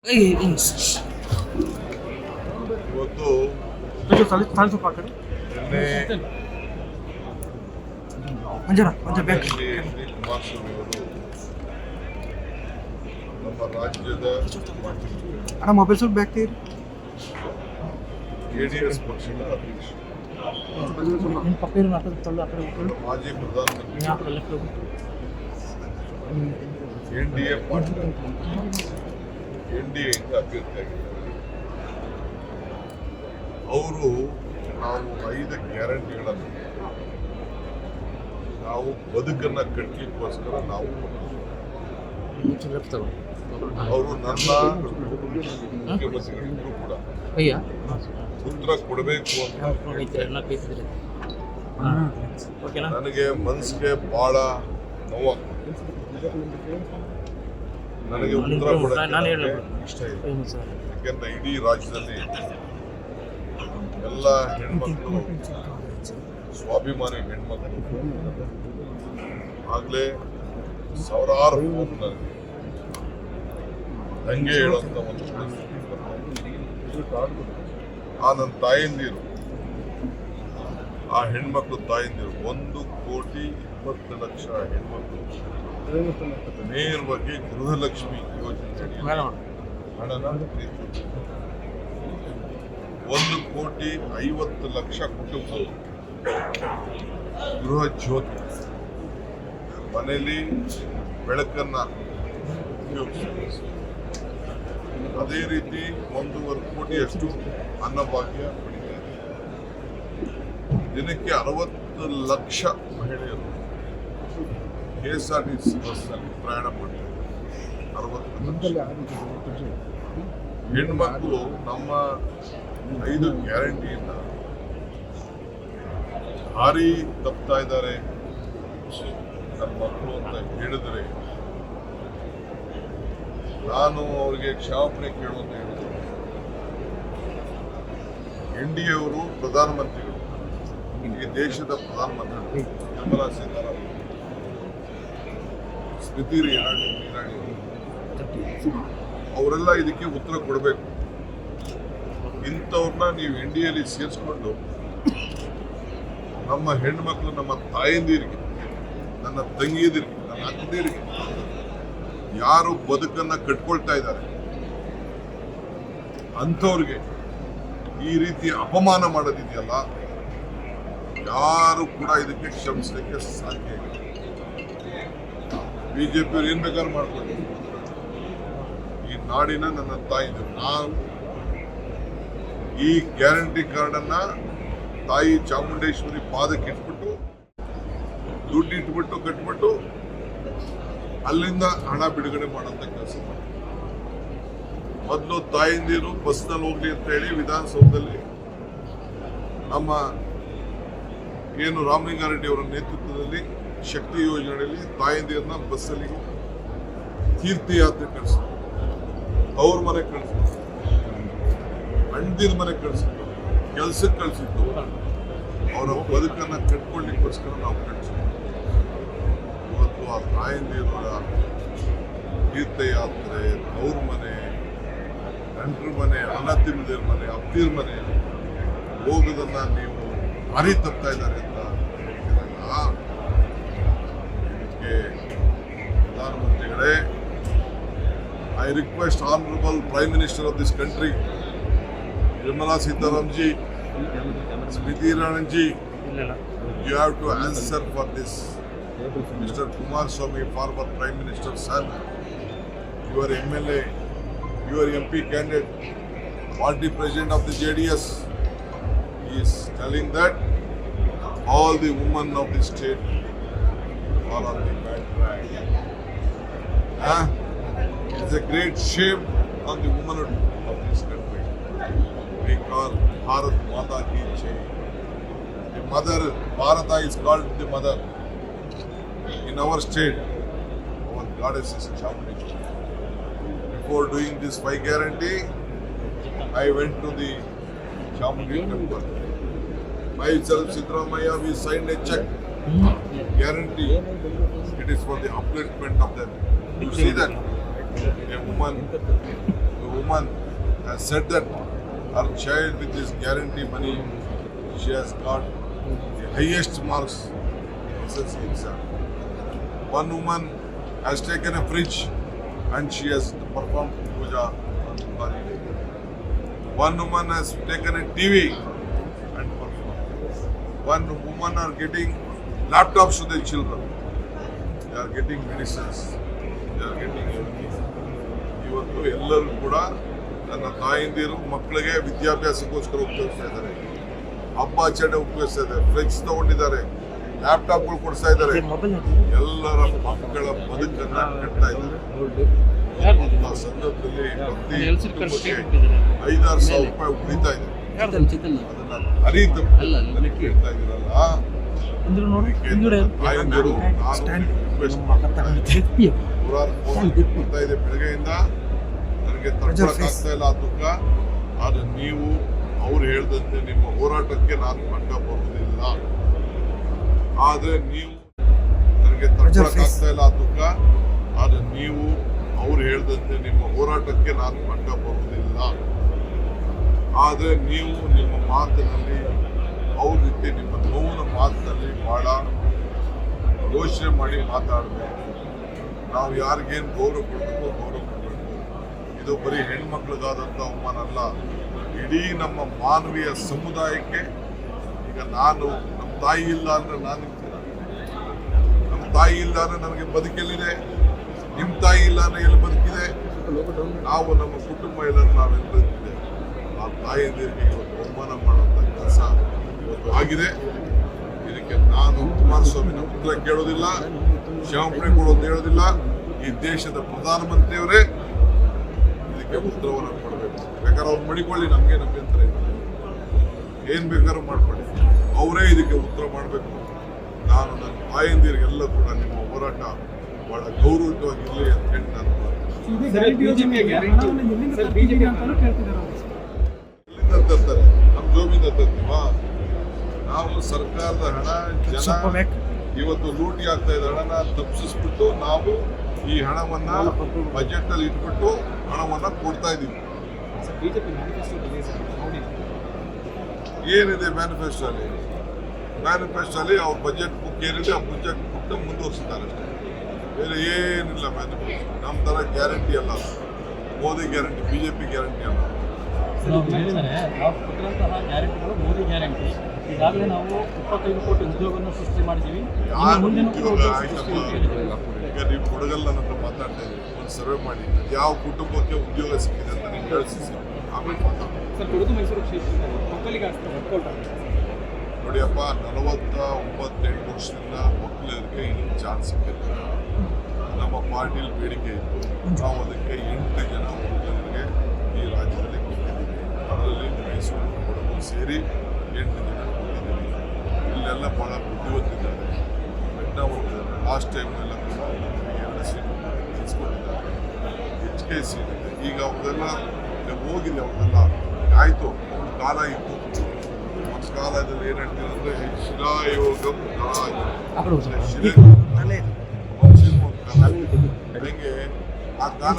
ಇವತ್ತು ನಿನ್ನೆ ಕುಮಾರಸ್ವಾಮಿ ಅವರು ನಮ್ಮ ರಾಜ್ಯದ ಮೊಬೈಲ್ ಸ್ವಲ್ಪ ಬ್ಯಾಗ್ ತೆಗೀರಿ. ಜೆಡಿಎಸ್ ಪಕ್ಷದ ಅಧ್ಯಕ್ಷ ಮಾಜಿ ಪ್ರಧಾನಮಂತ್ರಿ ಎನ್ಡಿಎ ಪಾರ್ಟ್ನರ್ ಎನ್ಡಿಎ ಅಭ್ಯರ್ಥಿಯಾಗಿದ್ದಾರೆ. ಅವರು ನಾವು 5 ಗ್ಯಾರಂಟಿಗಳನ್ನು ನಾವು ಬದುಕನ್ನು ಕಟ್ಟಲಿಕ್ಕೋಸ್ಕರ ನಾವು ಅವರು ನನ್ನ ಮುಖ್ಯಮಂತ್ರಿಗಳಿಗೂ ಕೂಡ ಉತ್ತರ ಕೊಡಬೇಕು ಅಂತ ನನಗೆ ಮನಸ್ಸಿಗೆ ಬಹಳ ನೋವಾಗ್ತದೆ. ನನಗೆ ಉತ್ತರ ಕೊಡೋಕ್ಕೆ ಇಷ್ಟ ಇದೆ. ಯಾಕೆಂದ್ರೆ ಇಡೀ ರಾಜ್ಯದಲ್ಲಿ ಎಲ್ಲ ಹೆಣ್ಮಕ್ಳು ಸ್ವಾಭಿಮಾನಿ ಹೆಣ್ಮಕ್ಳು ಆಗಲೇ ಸಾವಿರಾರು ಫೋನ್ ನನಗೆ ದಂಗೆ ಹೇಳುವಂಥ ಒಂದು ಪರಿಸ್ಥಿತಿ ಬರ್ತಾ. ಆ ನನ್ನ ತಾಯಂದಿರು, ಆ ಹೆಣ್ಮಕ್ಳು ತಾಯಂದಿರು 1,20,00,000 ಹೆಣ್ಮಕ್ಳು ನೇರವಾಗಿ ಗೃಹಲಕ್ಷ್ಮಿ ಯೋಜನೆ ಹಣನ 1,50,00,000 ಕುಟುಂಬಗಳು ಗೃಹ ಜ್ಯೋತಿ ಮನೆಯಲ್ಲಿ ಬೆಳಕನ್ನ ಉಪಯೋಗಿಸಬೇಕು. ಅದೇ ರೀತಿ 1.25 ಕೋಟಿಯಷ್ಟು ಅನ್ನಭಾಗ್ಯ ಪಡಿತಾರೆ. ದಿನಕ್ಕೆ 60 ಲಕ್ಷ ಮಹಿಳೆಯರು KSRTC ಬಸ್ನಲ್ಲಿ ಪ್ರಯಾಣ ಮಾಡ್ತಾರೆ. 60 ಲಕ್ಷ ಹೆಣ್ಮಕ್ಳು ನಮ್ಮ 5 ಗ್ಯಾರಂಟಿಯಿಂದ ಭಾರಿ ತಪ್ತಾ ಇದ್ದಾರೆ ನನ್ನ ಮಕ್ಕಳು ಅಂತ ಹೇಳಿದರೆ ನಾನು ಅವರಿಗೆ ಕ್ಷಮಾಪಣೆ ಕೇಳುವಂತ ಹೇಳಿದ್ರು. NDA ಅವರು ಪ್ರಧಾನಮಂತ್ರಿಗಳು, ಈ ದೇಶದ ಪ್ರಧಾನಮಂತ್ರಿಗಳು ನಿರ್ಮಲಾ ಸೀತಾರಾಮನ್, ಸ್ಮೃತಿ ಇರಾನಿ ಅವರೆಲ್ಲ ಇದಕ್ಕೆ ಉತ್ತರ ಕೊಡಬೇಕು. ಇಂಥವ್ರನ್ನ ನೀವು NDAಲಿ ಸೇರಿಸ್ಕೊಂಡು ನಮ್ಮ ಹೆಣ್ಮಕ್ಳು, ನಮ್ಮ ತಾಯಂದಿರಿಗೆ, ನನ್ನ ತಂಗಿಯದಿರಿಗೆ, ನನ್ನ ಅಕ್ಕಂದಿರಿಗೆ ಯಾರು ಬದುಕನ್ನ ಕಟ್ಕೊಳ್ತಾ ಇದ್ದಾರೆ ಅಂಥವ್ರಿಗೆ ಈ ರೀತಿ ಅಪಮಾನ ಮಾಡೋದಿದೆಯಲ್ಲ, ಯಾರು ಕೂಡ ಇದಕ್ಕೆ ಕ್ಷಮಿಸಲಿಕ್ಕೆ ಸಾಧ್ಯ ಇಲ್ಲ. ಬಿಜೆಪಿಯವ್ರು ಏನ್ ಬೇಕಾದ್ರೂ ಮಾಡ್ಕೊಳ್ಳಿ, ಈ ನಾಡಿನ ನನ್ನ ತಾಯಿದ್ರು. ನಾವು ಈ ಗ್ಯಾರಂಟಿ ಕಾರ್ಡನ್ನ ತಾಯಿ ಚಾಮುಂಡೇಶ್ವರಿ ಪಾದಕ್ಕೆ ಇಟ್ಬಿಟ್ಟು ದುಡ್ಡು ಇಟ್ಬಿಟ್ಟು ಕಟ್ಬಿಟ್ಟು ಅಲ್ಲಿಂದ ಹಣ ಬಿಡುಗಡೆ ಮಾಡೋಂಥ ಕೆಲಸ ಮಾಡಿ. ಮೊದಲು ತಾಯಂದಿರು ಬಸ್ನಲ್ಲಿ ಹೋಗ್ಲಿ ಅಂತ ಹೇಳಿ ವಿಧಾನಸೌಧದಲ್ಲಿ ನಮ್ಮ ಏನು ರಾಮಲಿಂಗಾರೆಡ್ಡಿ ಅವರ ನೇತೃತ್ವದಲ್ಲಿ ಶಕ್ತಿ ಯೋಜನೆಯಲ್ಲಿ ತಾಯಂದಿರನ್ನ ಬಸ್ಸಲ್ಲಿ ತೀರ್ಥಯಾತ್ರೆ ಕಳಿಸಿದ್ರು, ಅವ್ರ ಮನೆ ಕಳಿಸಿದ್ರು, ಅಣ್ಣದಿರ ಮನೆ ಕಳಿಸಿದ್ರು, ಕೆಲಸಕ್ಕೆ ಕಳಿಸಿದ್ದು. ಅವರ ಬದುಕನ್ನು ಕಟ್ಕೊಳ್ಳಿಕ್ಕೋಸ್ಕರ ನಾವು ಕಳಿಸಿದ್ವಿ. ಇವತ್ತು ಆ ತಾಯಂದಿರ ತೀರ್ಥಯಾತ್ರೆ, ಅವ್ರ ಮನೆ, ನೆಂಟ್ರ ಮನೆ, ಅನ್ನ ತಿನ್ನದಿರ ಮನೆ, ಅಪ್ತಿರ ಮನೆ ಹೋಗೋದನ್ನ ನೀವು ಭಾರಿ ತಪ್ತಾ ಇದ್ದಾರೆ ಅಂತ ಹೇಳ್ತಿರಲ್ಲ. ಇದಕ್ಕೆ ಪ್ರಧಾನಮಂತ್ರಿಗಳೇ, I request honourable prime minister of this country, Nirmala Sitaram ji, Smriti Irani ji, you have to answer for this. Mr. Kumaraswamy, former Prime Minister's son, your MLA, your MP candidate, party president of the JDS, is telling that all the women of the state are on the bad track. It's a great shame on the womanhood of this country. We call Bharat Mata Ki Jai. The mother, Bharata is called the mother. In our state, our goddess is Chamundeshwari. Before doing this 5 guarantee, I went to the Chamundi temple. Myself, Siddaramaiah, we signed a check, guarantee. It is for the upliftment of them. You see that? A woman who woman has said that her child with this guarantee money, she has got the highest marks in SSC exam. One woman has taken a fridge and she has performed puja on Diwali day. One woman has taken a TV and performed. One woman are getting laptops to their children. They are getting medicines. They are getting everything. ಇವತ್ತು ಎಲ್ಲರೂ ಕೂಡ ನನ್ನ ತಾಯಂದಿರು ಮಕ್ಕಳಿಗೆ ವಿದ್ಯಾಭ್ಯಾಸಕ್ಕೋಸ್ಕರ ಉಪಯೋಗಿಸ್ತಾ ಇದ್ದಾರೆ, ಹಬ್ಬ ಆಚರಣೆ ಉಪಯೋಗಿಸ್ತಾ ಇದ್ದಾರೆ, ಫ್ಲೆಕ್ಸ್ ತಗೊಂಡಿದ್ದಾರೆ, ಲ್ಯಾಪ್ಟಾಪ್ಗಳು ಕೊಡಿಸ್ತಾ ಇದ್ದಾರೆ, ಎಲ್ಲರ ಮಕ್ಕಳ ಬದುಕನ್ನ ಕಟ್ತಾ ಇದ್ದಾರೆ. ಆ ಸಂದರ್ಭದಲ್ಲಿ ಪ್ರತಿ ಕುಟುಂಬಕ್ಕೆ 5,000 ಸಾವಿರ ರೂಪಾಯಿ ಉಳಿತಾ ಇದೆ. ಅದನ್ನ ಅರಿತು ಕೇಳ್ತಾ ಇದ್ದೀರಲ್ಲ, ತಾಯಂದಿರು ನಾನು ರಿಕ್ವೆಸ್ಟ್ ಮಾಡ್ತಾ ಇದೆ ಬೆಳಗ್ಗೆಯಿಂದ ನನಗೆ ತಡ್ಕೊಳಕ್ಕಾಗ್ತಾ ಇಲ್ಲ ಆ ದುಃಖ. ಆದ್ರೆ ನೀವು ಅವ್ರು ಹೇಳ್ದಂತೆ ನಿಮ್ಮ ಹೋರಾಟಕ್ಕೆ ನಾನು ಅಡ್ಡ ಬರುವುದಿಲ್ಲ. ಆದ್ರೆ ನೀವು ನನಗೆ ತಡ್ಕೊಳಕ್ಕಾಗ್ತಾ ಇಲ್ಲ ಆ ದುಃಖ. ಆದ್ರೆ ನೀವು ಅವ್ರು ಹೇಳ್ದಂತೆ ನಿಮ್ಮ ಹೋರಾಟಕ್ಕೆ ನಾನು ಅಡ್ಡ ಬರುವುದಿಲ್ಲ. ಆದ್ರೆ ನೀವು ನಿಮ್ಮ ಮಾತಿನಲ್ಲಿ ಅವ್ರ ರೀತಿ ನಿಮ್ಮ ನೋವಿನ ಮಾತಿನಲ್ಲಿ ಬಹಳ ಯೋಚನೆ ಮಾಡಿ ಮಾತಾಡಬೇಕು. ನಾವು ಯಾರಿಗೇನು ಗೌರವ ಕೊಡಬೇಕು ಗೌರವ ಕೊಡಬೇಕು. ಇದು ಬರೀ ಹೆಣ್ಮಕ್ಳಿಗಾದಂಥ ಅವಮಾನ ಅಲ್ಲ, ಇಡೀ ನಮ್ಮ ಮಾನವೀಯ ಸಮುದಾಯಕ್ಕೆ. ಈಗ ನಾನು ನಮ್ಮ ತಾಯಿ ಇಲ್ಲ ಅಂದ್ರೆ ನಾನು ನಮ್ಮ ತಾಯಿ ಇಲ್ಲ ಅಂದ್ರೆ ನನಗೆ ಬದುಕೆಲ್ಲಿದೆ, ನಿಮ್ಮ ತಾಯಿ ಇಲ್ಲ ಅಂದ್ರೆ ಎಲ್ಲಿ ಬದುಕಿದೆ? ನಾವು ನಮ್ಮ ಕುಟುಂಬ ಇಲ್ಲ ನಾವೆಲ್ಲಿ ಬದುಕಿದೆ? ಆ ತಾಯಿಯಂದಿರಿಗೆ ಇವತ್ತು ಅವಮಾನ ಮಾಡುವಂಥ ಕೆಲಸ ಇವತ್ತು ಆಗಿದೆ. ಇದಕ್ಕೆ ನಾನು ಕುಮಾರಸ್ವಾಮಿನ ಉತ್ತರ ಕೇಳೋದಿಲ್ಲ, ಕ್ಷಮಾಪಣೆ ಕೊಡೋದು ಹೇಳೋದಿಲ್ಲ. ಈ ದೇಶದ ಪ್ರಧಾನಮಂತ್ರಿಯವರೇ ಇದಕ್ಕೆ ಉತ್ತರವನ್ನು ಕೊಡಬೇಕು. ಬೇಕಾದ್ರೆ ಅವ್ರು ಮಡಿಕೊಳ್ಳಿ, ನಮಗೆ ಅಭ್ಯಂತರ ಇಲ್ಲ, ಏನ್ ಬೇಕಾದ್ರೂ ಮಾಡ್ಕೊಳ್ಳಿ, ಅವರೇ ಇದಕ್ಕೆ ಉತ್ತರ ಮಾಡಬೇಕು. ನಾನು ನನ್ನ ತಾಯಂದಿರಿಗೆಲ್ಲ ಕೂಡ ನಿಮ್ಮ ಹೋರಾಟ ಬಹಳ ಗೌರವಯುತವಾಗಿರಲಿ ಅಂತ ಹೇಳಿ ನಾನು ಎಲ್ಲಿಂದ ತರ್ತಾರೆ? ನಮ್ಮ ಜೋಬಿಂದ ತರ್ತೀವಾ? ನಾವು ಸರ್ಕಾರದ ಹಣ ಜನ ಇವತ್ತು ಲೂಟಿ ಆಗ್ತಾ ಇದೆ ಹಣನ ತಪ್ಪಿಸ್ಬಿಟ್ಟು ನಾವು ಈ ಹಣವನ್ನ ಬಜೆಟ್ ಅಲ್ಲಿ ಇಟ್ಬಿಟ್ಟು ಹಣವನ್ನ ಕೊಡ್ತಾ ಇದೀವಿ. ಏನಿದೆ ಮ್ಯಾನಿಫೆಸ್ಟೋ ಅಲ್ಲಿ? ಮ್ಯಾನಿಫೆಸ್ಟೋ ಅಲ್ಲಿ ಅವ್ರ ಬಜೆಟ್ ಬುಕ್ ಏನಿದೆ ಆ ಬಜೆಟ್ ಬುಕ್ ಮುಂದುವರಿಸಿದ್ದಾರೆ ಅಷ್ಟೇ, ಬೇರೆ ಏನಿಲ್ಲ ಮ್ಯಾನಿಫೆಸ್ಟೋ. ನಮ್ಮ ತರ ಗ್ಯಾರಂಟಿ ಅಲ್ಲ, ಮೋದಿ ಗ್ಯಾರಂಟಿ, ಬಿಜೆಪಿ ಗ್ಯಾರಂಟಿ ಅಲ್ಲ. ನಾವು ಕೊಟ್ಟಿರುವಂತಹ ಗ್ಯಾರಂಟಿಗಳು ಮೋದಿ ಗ್ಯಾರಂಟಿ. ಈಗಾಗಲೇ ನಾವು 25 ಕೋಟಿ ಉದ್ಯೋಗವನ್ನು ಸೃಷ್ಟಿ ಮಾಡಿದ್ದೀವಿ. ಉದ್ಯೋಗ ಆಯ್ತಮ್ಮ, ಈಗ ನೀವು ಕೊಡಗಲ್ಲ ನನ್ನ ಹತ್ರ ಮಾತಾಡ್ತಾ ಇದ್ದೀವಿ, ಒಂದು ಸರ್ವೆ ಮಾಡಿ ಯಾವ ಕುಟುಂಬಕ್ಕೆ ಉದ್ಯೋಗ ಸಿಕ್ಕಿದೆ ಅಂತ ನೀವು ಕಳಿಸಿ, ಆಮೇಲೆ ಮಾತಾಡ್ತೀವಿ. ಮೈಸೂರು ಕ್ಷೇತ್ರ ನೋಡಿಯಪ್ಪ, 49 ವರ್ಷದಿಂದ ಮಕ್ಕಳಿಗೆ ಇಲ್ಲಿ ಚಾನ್ಸ್ ಸಿಕ್ಕಿಲ್ಲ. ನಮ್ಮ ಪಾರ್ಟಿಲಿ ಬೇಡಿಕೆ ಇತ್ತು, ನಾವು ಅದಕ್ಕೆ 8 ಜನ ಹುಡುಗರಿಗೆ ಈ ರಾಜ್ಯದಲ್ಲಿ ಕೊಟ್ಟಿದ್ದೀವಿ. ಅದರಲ್ಲಿ ಮೈಸೂರು ಕೊಡಗು ಸೇರಿ 8 ಜನ ಕೊಟ್ಟಿದ್ದೀವಿ. ಇಲ್ಲೆಲ್ಲ ಭಾಳ ಬುದ್ಧಿವಂತಿದ್ದಾರೆ, ಮೆಟ್ನವರಿದ್ದಾರೆ. ಲಾಸ್ಟ್ ಟೈಮ್ ಎಲ್ಲ ಕೂಡ 2 ಸೀಟು ನಿಲ್ಲಿಸ್ಕೊಂಡಿದ್ದಾರೆ, HK ಸೀಟ್ ಇದೆ. ಈಗ ಅವ್ರದೆಲ್ಲ ಹೋಗಿದೆ, ಅವ್ರದೆಲ್ಲ ಆಯಿತು. ಒಂದು ಕಾಲ ಇತ್ತು, ಒಂದು ಕಾಲದಲ್ಲಿ ಏನು ಹೇಳ್ತೀವಿ ಅಂದರೆ ಶಿಲಾಯೋಗಂ ಶಿಲೆ ಹೆಂಗೆ ಆ ಕಾಲ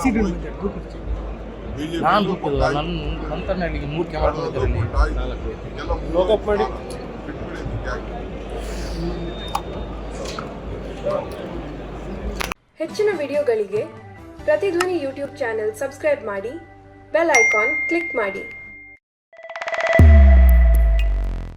ಹೆಚ್ಚಿನ ವಿಡಿಯೋಗಳಿಗೆ ಪ್ರತಿಧ್ವನಿ ಯೂಟ್ಯೂಬ್ ಚಾನೆಲ್ ಸಬ್ಸ್ಕ್ರೈಬ್ ಮಾಡಿ, ಬೆಲ್ ಐಕಾನ್ ಕ್ಲಿಕ್ ಮಾಡಿ.